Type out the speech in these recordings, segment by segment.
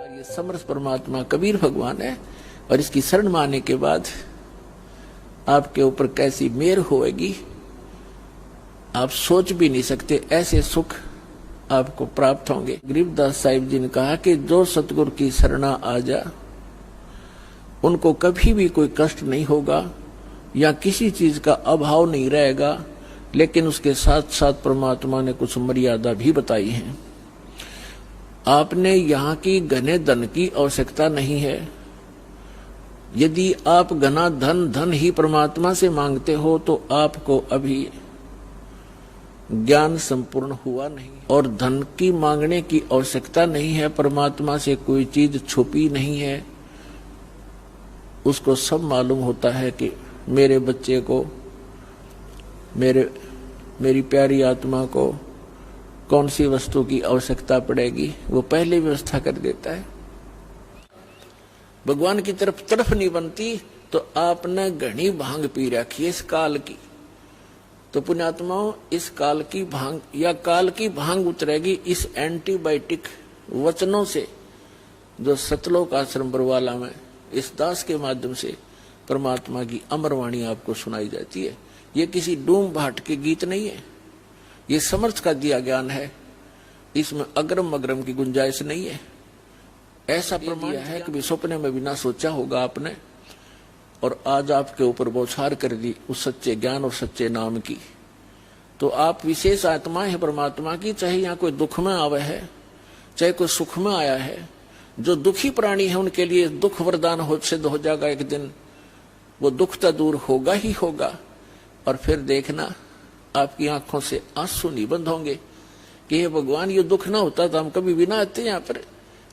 ये समर्थ परमात्मा कबीर भगवान है और इसकी शरण माने के बाद आपके ऊपर कैसी मेहर होएगी आप सोच भी नहीं सकते। ऐसे सुख आपको प्राप्त होंगे। गरीबदास साहिब जी ने कहा कि जो सतगुरु की शरणा आ जा उनको कभी भी कोई कष्ट नहीं होगा या किसी चीज का अभाव नहीं रहेगा, लेकिन उसके साथ साथ परमात्मा ने कुछ मर्यादा भी बताई है। आपने यहाँ की घने धन की आवश्यकता नहीं है। यदि आप घना धन ही परमात्मा से मांगते हो तो आपको अभी ज्ञान संपूर्ण हुआ नहीं, और धन की मांगने की आवश्यकता नहीं है। परमात्मा से कोई चीज छुपी नहीं है, उसको सब मालूम होता है कि मेरे बच्चे को, मेरी प्यारी आत्मा को कौन सी वस्तु की आवश्यकता पड़ेगी, वो पहले व्यवस्था कर देता है। भगवान की तरफ नहीं बनती तो आपने घनी भांग पी रखी है इस काल की, तो पुण्यात्माओं इस काल की भांग या काल की भांग उतरेगी इस एंटीबायोटिक वचनों से जो सतलोक आश्रम बरवाला में इस दास के माध्यम से परमात्मा की अमरवाणी आपको सुनाई जाती है। ये किसी डूम भाट के गीत नहीं है, ये समर्थ का दिया ज्ञान है, इसमें अग्रम अग्रम की गुंजाइश नहीं है। ऐसा प्रमाण है कि सपने में भी ना सोचा होगा आपने, और आज आपके ऊपर बौछार कर दी उस सच्चे ज्ञान और सच्चे नाम की। तो आप विशेष आत्मा है परमात्मा की, चाहे यहाँ कोई दुख में आवे है चाहे कोई सुख में आया है। जो दुखी प्राणी है उनके लिए दुख वरदान सिद्ध हो जाएगा एक दिन, वो दुख तो दूर होगा ही होगा, और फिर देखना आपकी आंखों से आंसू नहीं बंद होंगे कि हे भगवान ये दुख ना होता तो हम कभी भी ना आते यहाँ पर,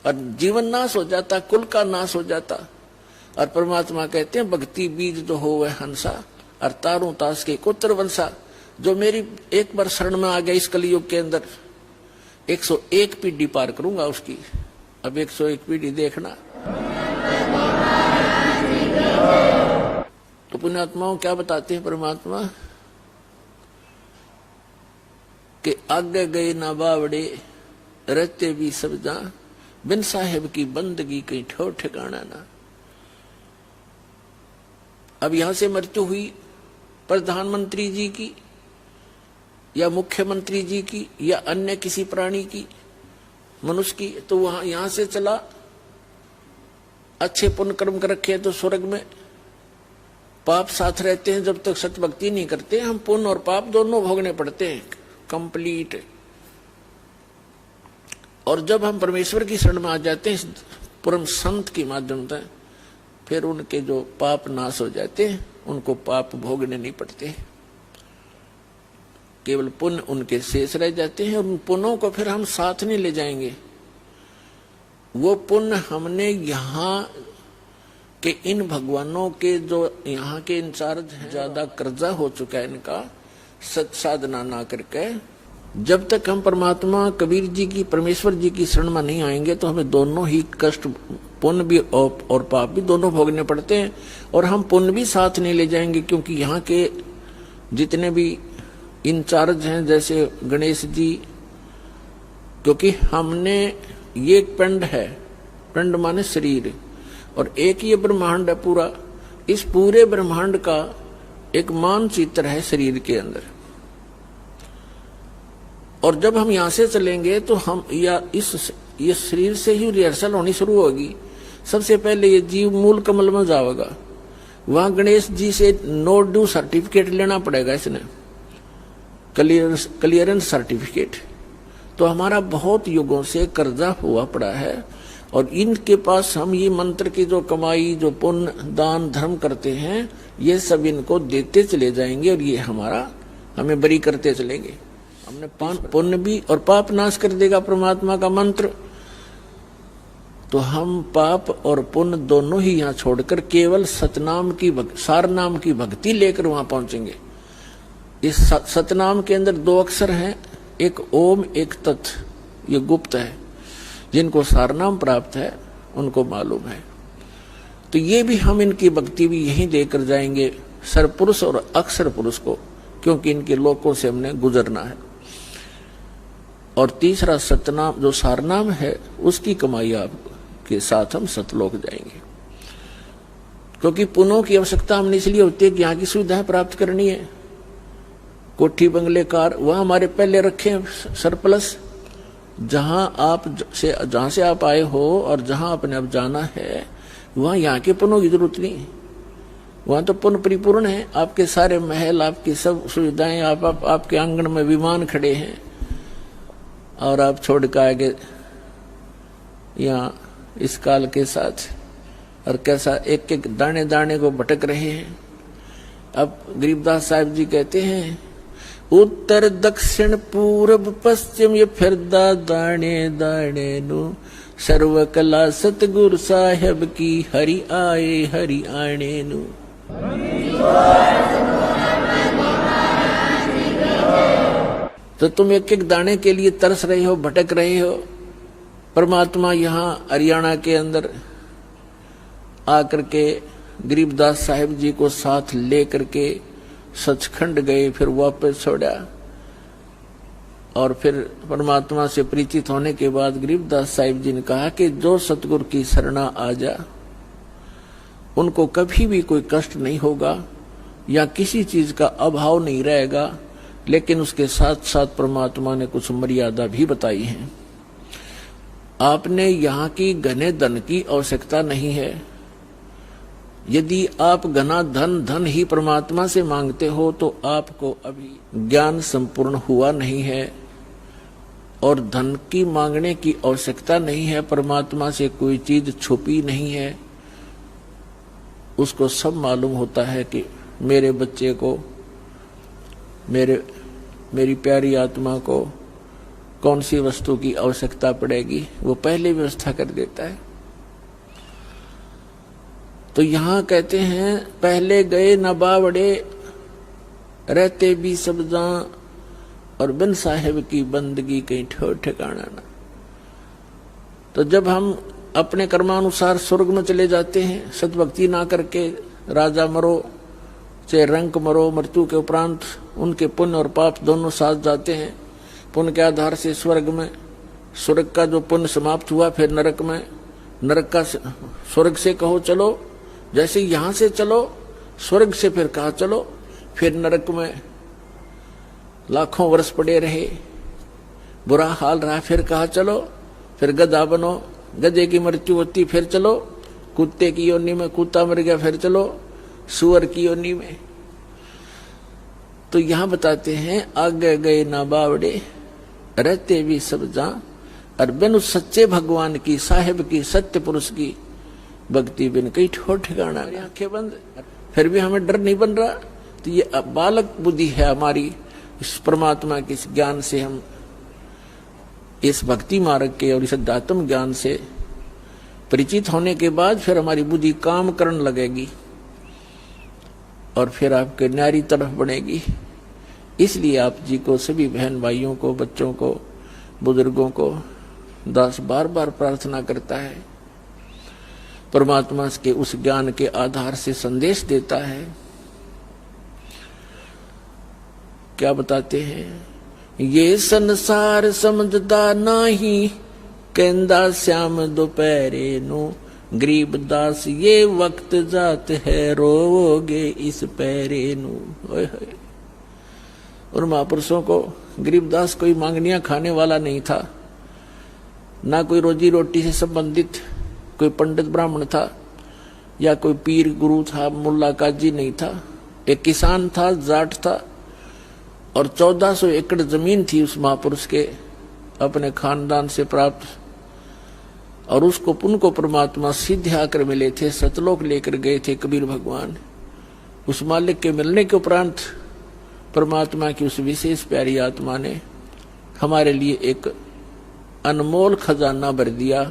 और जीवन नाश हो जाता, कुल का नाश हो जाता। और परमात्मा कहते हैं भक्ति बीज जो हो वह हंसा और तारों तास के कोत्र वंशा। जो मेरी एक बार शरण में आ गया इस कलयुग के अंदर 101 पीढ़ी पार करूंगा उसकी। अब 101 पीढ़ी देखना। तो पुण्यात्माओं क्या बताते हैं परमात्मा कि आगे गए ना बावड़े रहते भी सब जा, बिन साहेब की बंदगी कहीं ठोर ठिकाना ना। अब यहां से मृत्यु हुई प्रधानमंत्री जी की या मुख्यमंत्री जी की या अन्य किसी प्राणी की, मनुष्य की, तो वहां यहां से चला अच्छे पुण्य कर्म कर रखे तो स्वर्ग में, पाप साथ रहते हैं जब तक सत भक्ति नहीं करते। हम पुण्य और पाप दोनों भोगने पड़ते हैं कंप्लीट। और जब हम परमेश्वर की शरण में आ जाते हैं परम संत के माध्यम से, फिर उनके जो पाप नाश हो जाते हैं, उनको पाप भोगने नहीं पड़ते, केवल पुण्य उनके शेष रह जाते हैं। और उन पुण्यों को फिर हम साथ नहीं ले जाएंगे। वो पुण्य हमने यहाँ के इन भगवानों के जो यहाँ के इंचार्ज हैं, ज्यादा कर्जा हो चुका है इनका, सत साधना ना करके। जब तक हम परमात्मा कबीर जी की, परमेश्वर जी की शरण में नहीं आएंगे तो हमें दोनों ही कष्ट, पुण्य भी और पाप भी दोनों भोगने पड़ते हैं। और हम पुण्य भी साथ नहीं ले जाएंगे, क्योंकि यहाँ के जितने भी इंचार्ज हैं जैसे गणेश जी, क्योंकि हमने ये एक पिंड है, पिंड माने शरीर, और एक ये ब्रह्मांड है पूरा। इस पूरे ब्रह्मांड का एक मानचित्र है शरीर के अंदर। और जब हम यहां से चलेंगे तो हम ये शरीर से ही रिहर्सल होनी शुरू होगी। सबसे पहले ये जीव मूल कमल में जाएगा, वहां गणेश जी से नो ड्यू सर्टिफिकेट लेना पड़ेगा, इसने क्लियरेंस सर्टिफिकेट। तो हमारा बहुत युगों से कर्जा हुआ पड़ा है, और इनके पास हम ये मंत्र की जो कमाई, जो पुण्य दान धर्म करते हैं, ये सब इनको देते चले जाएंगे, और ये हमें बरी करते चलेंगे। हमने पुण्य भी और पाप नाश कर देगा परमात्मा का मंत्र। तो हम पाप और पुण्य दोनों ही यहाँ छोड़कर केवल सतनाम की, सार नाम की भक्ति लेकर वहां पहुंचेंगे। इस सतनाम के अंदर 2 अक्षर हैं, एक ओम एक तत्, ये गुप्त है। जिनको सारनाम प्राप्त है उनको मालूम है। तो ये भी हम इनकी भक्ति भी यहीं देकर जाएंगे, सरपुरुष और अक्षर पुरुष को, क्योंकि इनके लोकों से हमने गुजरना है। और तीसरा सतनाम जो सारनाम है उसकी कमाई आपकी के साथ हम सतलोक जाएंगे। क्योंकि पुनों की आवश्यकता हमने इसलिए होती है कि यहाँ की सुविधाएं प्राप्त करनी है। कोठी बंगले कार वह हमारे पहले रखे सरप्लस, जहां से आप आए हो और जहां आपने अब जाना है वहां यहाँ के पुनों की जरूरत नहीं। वहां तो पुनः परिपूर्ण है, आपके सारे महल, आपकी सब सुविधाएं, आपके आंगन में विमान खड़े हैं और आप छोड़ के आगे यहाँ इस काल के साथ और कैसा एक एक दाने दाने को भटक रहे हैं। अब गरीबदास साहब जी कहते हैं उत्तर दक्षिण पूर्व पश्चिम ये फिरदा दाने दाने नु, सर्व कला सतगुरु साहेब की हरि आए हरि आने नु। तो तुम एक एक दाने के लिए तरस रहे हो, भटक रहे हो। परमात्मा यहाँ हरियाणा के अंदर आकर के गरीबदास साहिब जी को साथ लेकर के सचखंड गए, फिर वापस छोड़ा और फिर परमात्मा से परिचित होने के बाद गरीबदास साहिब जी ने कहा कि जो सतगुरु की शरणा आ जा उनको कभी भी कोई कष्ट नहीं होगा या किसी चीज का अभाव नहीं रहेगा, लेकिन उसके साथ साथ परमात्मा ने कुछ मर्यादा भी बताई है। आपने यहाँ की घने धन की आवश्यकता नहीं है। यदि आप घना धन ही परमात्मा से मांगते हो तो आपको अभी ज्ञान संपूर्ण हुआ नहीं है और धन की मांगने की आवश्यकता नहीं है। परमात्मा से कोई चीज छुपी नहीं है, उसको सब मालूम होता है कि मेरे बच्चे को, मेरी प्यारी आत्मा को कौन सी वस्तु की आवश्यकता पड़ेगी, वो पहले व्यवस्था कर देता है। तो यहाँ कहते हैं पहले गए न बावड़े रहते भी सब जहां, और बिन साहेब की बंदगी कहीं ठोर ठिकाना ना। तो जब हम अपने कर्मानुसार स्वर्ग में चले जाते हैं, सतभक्ति ना करके राजा मरो चाहे रंक मरो, मृत्यु के उपरांत उनके पुण्य और पाप दोनों साथ जाते हैं। पुण्य के आधार से स्वर्ग में, स्वर्ग का जो पुण्य समाप्त हुआ फिर नरक में, नरक का स्वर्ग से कहो चलो, जैसे यहां से चलो स्वर्ग से फिर कहा चलो, फिर नरक में लाखों वर्ष पड़े रहे, बुरा हाल रहा, फिर कहा चलो, फिर गधा बनो, गधे की मृत्यु होती फिर चलो, कुत्ते की योनि में कुत्ता मर गया फिर चलो, सुअर की योनि में। तो यहां बताते हैं आगे गए ना बावड़े रहते भी सब जहां, और बिन उस सच्चे भगवान की, साहेब की, सत्य पुरुष की भक्ति बिन कहीं ठोर ठिकाना। आंखें बंद, फिर भी हमें डर नहीं बन रहा। तो ये बालक बुद्धि है हमारी, इस परमात्मा के इस ज्ञान से, हम इस भक्ति मार्ग के और इस अध्यात्म ज्ञान से परिचित होने के बाद फिर हमारी बुद्धि काम करने लगेगी और फिर आपके न्यारी तरफ बढ़ेगी। इसलिए आप जी को, सभी बहन भाइयों को, बच्चों को, बुजुर्गों को दास बार बार प्रार्थना करता है। परमात्मा के उस ज्ञान के आधार से संदेश देता है। क्या बताते हैं? ये संसार समझदा नाही, कहंदा श्याम दोपहरे नु, गरीबदास ये वक्त जात है, रोवोगे इस पैरे नु। और महापुरुषों को गरीबदास कोई मांगनियां खाने वाला नहीं था, ना कोई रोजी रोटी से संबंधित कोई पंडित ब्राह्मण था या कोई पीर गुरु था, मुल्ला काजी नहीं था। एक किसान था, जाट था, और 1400 एकड़ जमीन थी उस महापुरुष के अपने खानदान से प्राप्त, और उसको उनको परमात्मा सीधे आकर मिले थे, सतलोक लेकर गए थे कबीर भगवान। उस मालिक के मिलने के उपरांत परमात्मा की उस विशेष प्यारी आत्मा ने हमारे लिए एक अनमोल खजाना भर दिया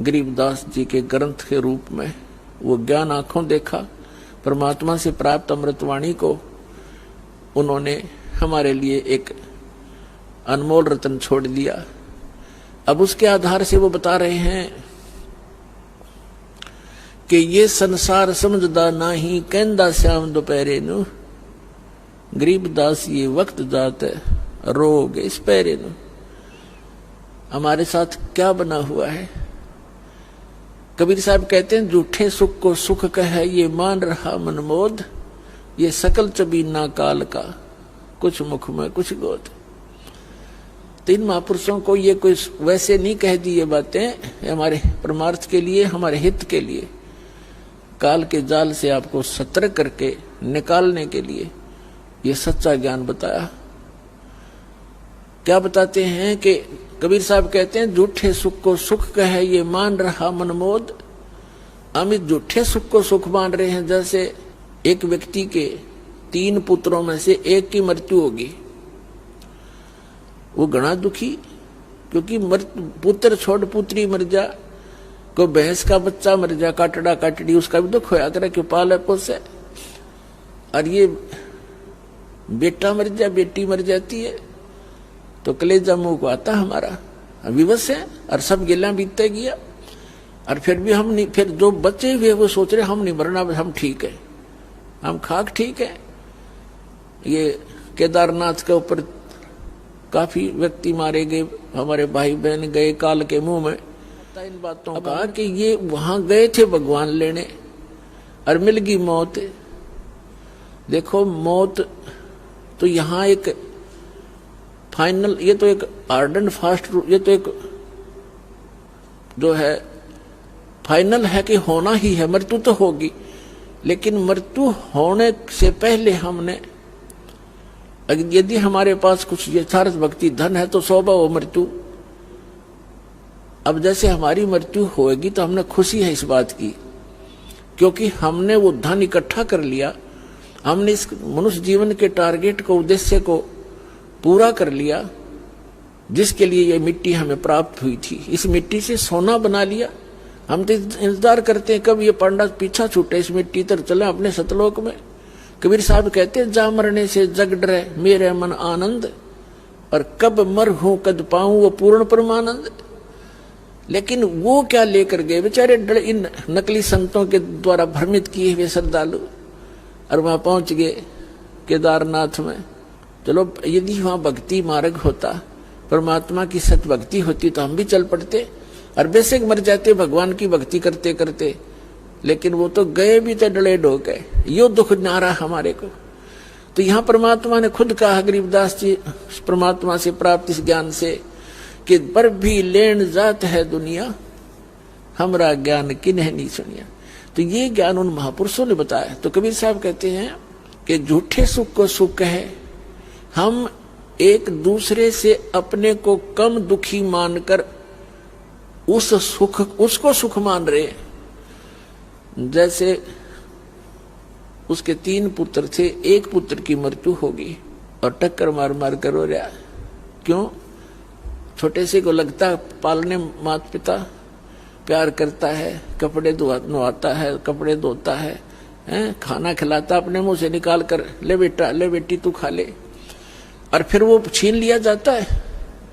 गरीबदास जी के ग्रंथ के रूप में। वो ज्ञान आंखों देखा, परमात्मा से प्राप्त अमृतवाणी को उन्होंने हमारे लिए एक अनमोल रत्न छोड़ दिया। अब उसके आधार से वो बता रहे हैं कि ये संसार समझदा नाही, कहंदा श्याम दोपहरे नु, गरीबदास ये वक्त जात रोग इस पैरे नु। हमारे साथ क्या बना हुआ है? कबीर साहब कहते हैं झूठे सुख को सुख कहे ये मान रहा मनमोद, ये सकल चबीना काल का कुछ मुख में कुछ गोद। तीन महापुरुषों को ये कोई वैसे नहीं कह दी ये बातें, हमारे परमार्थ के लिए, हमारे हित के लिए, काल के जाल से आपको सतर्क करके निकालने के लिए ये सच्चा ज्ञान बताया। क्या बताते हैं कि कबीर साहब कहते हैं झूठे सुख को सुख कहे ये मान रहा मनमोद। हम इस झूठे सुख को सुख मान रहे हैं। जैसे एक व्यक्ति के 3 पुत्रों में से एक की मृत्यु होगी, वो घना दुखी, क्योंकि पुत्र छोड़ पुत्री मर जा, को भैंस का बच्चा मर जा, काटड़ा काटड़ी, उसका भी दुख होया करे क्यों पाले पोसे। और ये बेटा मर जा, बेटी मर जाती है तो कलेजा मुंह को आता हमारा, विवश है और सब गिला बीतते गया। और फिर भी हम नहीं, फिर जो बच्चे हुए वो सोच रहे हम नहीं मरना, हम ठीक है, हम खाक ठीक है। ये केदारनाथ के ऊपर काफी व्यक्ति मारे गए, हमारे भाई बहन गए काल के मुंह में। इन बातों का कि ये वहां गए थे भगवान लेने और मिल गई मौत। देखो मौत तो यहाँ एक फाइनल, ये तो एक हार्ड एंड फास्ट, ये तो एक जो है फाइनल है कि होना ही है, मृत्यु तो होगी। लेकिन मृत्यु होने से पहले हमने, यदि हमारे पास कुछ यथार्थ भक्ति धन है तो सौबा हो मृत्यु। अब जैसे हमारी मृत्यु होगी तो हमने खुशी है इस बात की, क्योंकि हमने वो धन इकट्ठा कर लिया, हमने इस मनुष्य जीवन के टारगेट को, उद्देश्य को पूरा कर लिया, जिसके लिए ये मिट्टी हमें प्राप्त हुई थी। इस मिट्टी से सोना बना लिया। हम तो इंतजार करते हैं कब ये पांडा पीछा छूटे, इस मिट्टी तर चले अपने सतलोक में। कबीर साहब कहते हैं जा मरने से जग डरे मेरे मन आनंद, और कब मर हूं कद पाऊं वो पूर्ण परमानंद। लेकिन वो क्या लेकर गए बेचारे इन नकली संतों के द्वारा भ्रमित किए हुए श्रद्धालु, और वहां पहुंच गए केदारनाथ में। चलो यदि वहां भक्ति मार्ग होता, परमात्मा की सत भक्ति होती तो हम भी चल पड़ते और बेशक मर जाते भगवान की भक्ति करते करते। लेकिन वो तो गए भी तो डले डो गए, यो दुख नारा हमारे को। तो यहाँ परमात्मा ने खुद कहा गरीबदास जी परमात्मा से प्राप्त इस ज्ञान से कि पर भी लेन जात है दुनिया, हमरा ज्ञान किन्ह नहीं सुनिया। तो ये ज्ञान उन महापुरुषों ने बताया। तो कबीर साहब कहते हैं कि झूठे सुख को सुख है, हम एक दूसरे से अपने को कम दुखी मानकर उस सुख, उसको सुख मान रहे हैं। जैसे उसके 3 पुत्र थे, एक पुत्र की मृत्यु होगी और टक्कर मार मार कर रो रहा। क्यों? छोटे से को लगता पालने माता पिता प्यार करता है, कपड़े नहाता है, कपड़े धोता है, खाना खिलाता, अपने मुंह से निकाल कर ले बेटा ले बेटी तू खा ले, और फिर वो छीन लिया जाता है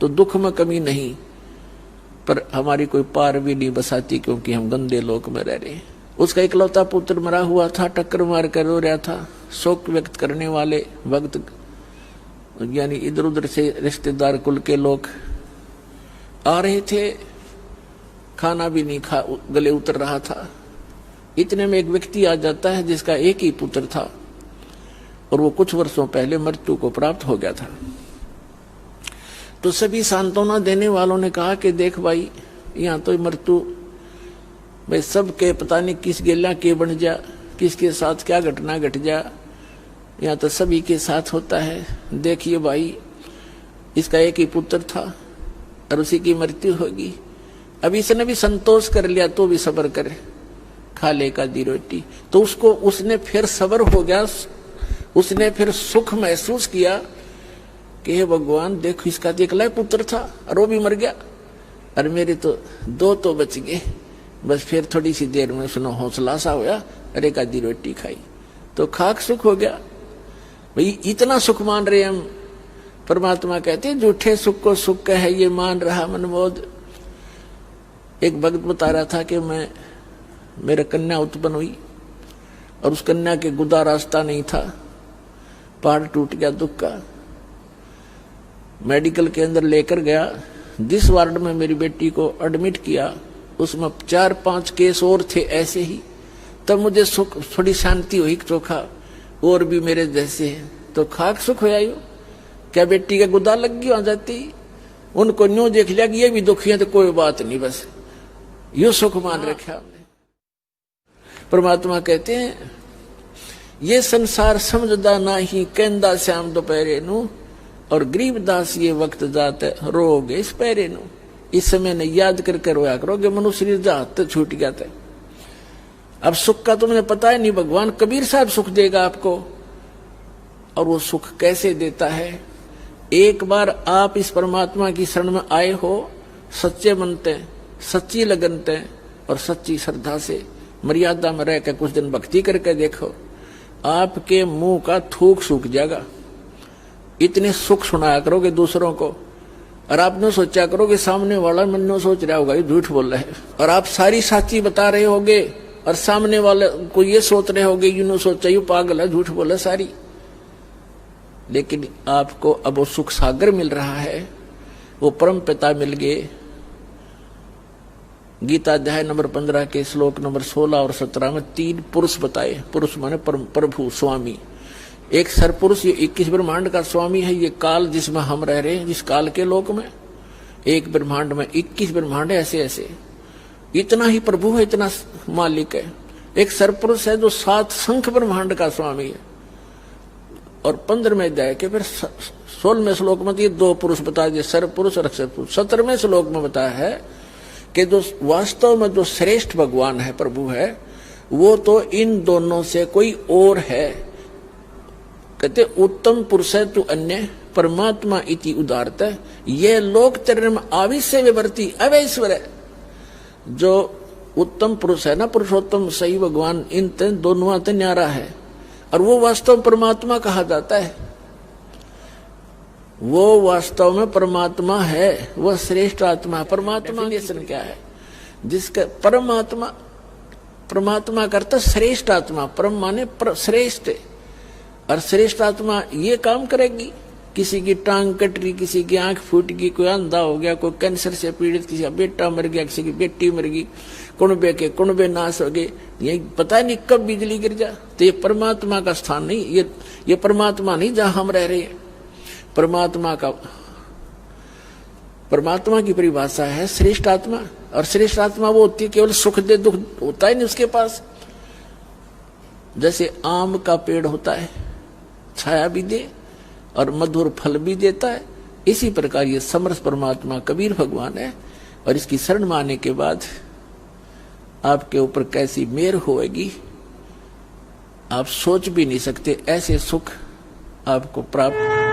तो दुख में कमी नहीं, पर हमारी कोई पार भी नहीं बसाती, क्योंकि हम गंदे लोक में रह रहे हैं। उसका इकलौता पुत्र मरा हुआ था, टक्कर मार कर रो रहा था। शोक व्यक्त करने वाले भक्त यानी इधर उधर से रिश्तेदार कुल के लोग आ रहे थे, खाना भी नहीं खा गले उतर रहा था। इतने में एक व्यक्ति आ जाता है जिसका एक ही पुत्र था और वो कुछ वर्षों पहले मृत्यु को प्राप्त हो गया था। तो सभी सांत्वना देने वालों ने कहा कि देख भाई, यहाँ तो मृत्यु भाई सबके पता नहीं किस गेला के बन जा, किसके साथ क्या घटना घट जा, यहाँ तो सभी के साथ होता है। देखिए भाई, इसका एक ही पुत्र था और उसी की मृत्यु होगी। अब इसने भी संतोष कर लिया तो भी सब्र करे, खा ले का दी रोटी। तो उसको उसने फिर सब्र हो गया, उसने फिर सुख महसूस किया कि हे भगवान देखो, इसका तो एकला पुत्र था और वो भी मर गया और मेरे तो 2 तो बच गए। बस फिर थोड़ी सी देर में उसने हौसला सा होया, अरे का दी रोटी खाई तो खाक सुख हो गया। भाई इतना सुख मान रहे हम। परमात्मा कहते हैं झूठे सुख को सुख है ये मान रहा मनमोद। एक भक्त बता रहा था कि मेरा कन्या उत्पन्न हुई और उस कन्या के गुदा रास्ता नहीं था, पहाड़ टूट गया दुख का। मेडिकल के अंदर लेकर गया, जिस वार्ड में मेरी बेटी को एडमिट किया उसमें 4-5 केस और थे ऐसे ही। तब मुझे सुख, थोड़ी शांति हुई, चोखा और भी मेरे जैसे हैं तो खाक सुख हो आयो। क्या बेटी का गुदा लग गई आ जाती, उनको न्यू देख लिया कि ये भी दुखी है तो कोई बात नहीं, बस यू सुख मान रखा हमने। परमात्मा कहते हैं ये संसार समझदा नाही, कहंदा श्याम दोपहरे नू, और गरीबदास ये वक्त जात रोगे इस पैरे नू। इस समय ने याद करके रोया करोगे, मनुष्य शरीर जात छूट गया था। अब सुख का तुम्हें पता है नहीं, भगवान कबीर साहब सुख देगा आपको। और वो सुख कैसे देता है? एक बार आप इस परमात्मा की शरण में आए हो, सच्चे मनते, सच्ची लगनते और सच्ची श्रद्धा से मर्यादा में रहकर कुछ दिन भक्ति करके देखो, आपके मुंह का थूक सूख जाएगा। इतने सुख सुनाया करोगे दूसरों को, और आपने सोचा करोगे सामने वाला मन में सोच रहा होगा ये झूठ बोल रहा है, और आप सारी साची बता रहे होगे और सामने वाले को ये सोच रहे होगे यूं सोचा यू पागल है, झूठ बोला सारी। लेकिन आपको अब वो सुख सागर मिल रहा है, वो परम पिता मिल गए। गीता अध्याय नंबर 15 के श्लोक नंबर 16 और 17 में 3 पुरुष बताए। पुरुष माने प्रभु, स्वामी। एक सरपुरुष, ये 21 ब्रह्मांड का स्वामी है, ये काल जिसमें हम रह रहे हैं, जिस काल के लोक में एक ब्रह्मांड में 21 ब्रह्मांड है, ऐसे ऐसे इतना ही प्रभु है, इतना मालिक है। एक सरपुरुष है जो 7 शंख ब्रह्मांड का स्वामी है। और 15वें अध्याय के फिर 16वें श्लोक में ये 2 पुरुष बताए दिए, सरपुरुष और अक्षरपुरुष। 17वें श्लोक में बताया है कि जो वास्तव में जो श्रेष्ठ भगवान है, प्रभु है, वो तो इन दोनों से कोई और है। कहते उत्तम पुरुष है तू अन्य परमात्मा इति उदारत, ये लोक तेरे में आविश्य विवर्ती अवैश्वर है। जो उत्तम पुरुष है ना, पुरुषोत्तम सही भगवान, इन दोनों न्यारा है, और वो वास्तव परमात्मा कहा जाता है। वो वास्तव में परमात्मा है, वह श्रेष्ठ आत्मा। परमात्मा डेफिनेशन क्या है? जिसका परमात्मा, परमात्मा करता श्रेष्ठ आत्मा, परम माने श्रेष्ठ, और श्रेष्ठ आत्मा ये काम करेगी। किसी की टांग कट रही, किसी की आंख फूट गई, कोई अंधा हो गया, कोई कैंसर से पीड़ित, किसी का बेटा मर गया, किसी की बेटी मर गई, कुणबे के कुणबे नाश हो गए, ये पता नहीं कब बिजली गिर जा। तो ये परमात्मा का स्थान नहीं, ये परमात्मा नहीं जहां हम रह रहे हैं। परमात्मा की परिभाषा है श्रेष्ठ आत्मा, और श्रेष्ठ आत्मा वो होती है केवल सुख दे, दुख होता ही नहीं उसके पास। जैसे आम का पेड़ होता है, छाया भी दे और मधुर फल भी देता है, इसी प्रकार ये समर्थ परमात्मा कबीर भगवान है। और इसकी शरण में आने के बाद आपके ऊपर कैसी मेहर होएगी आप सोच भी नहीं सकते। ऐसे सुख आपको प्राप्त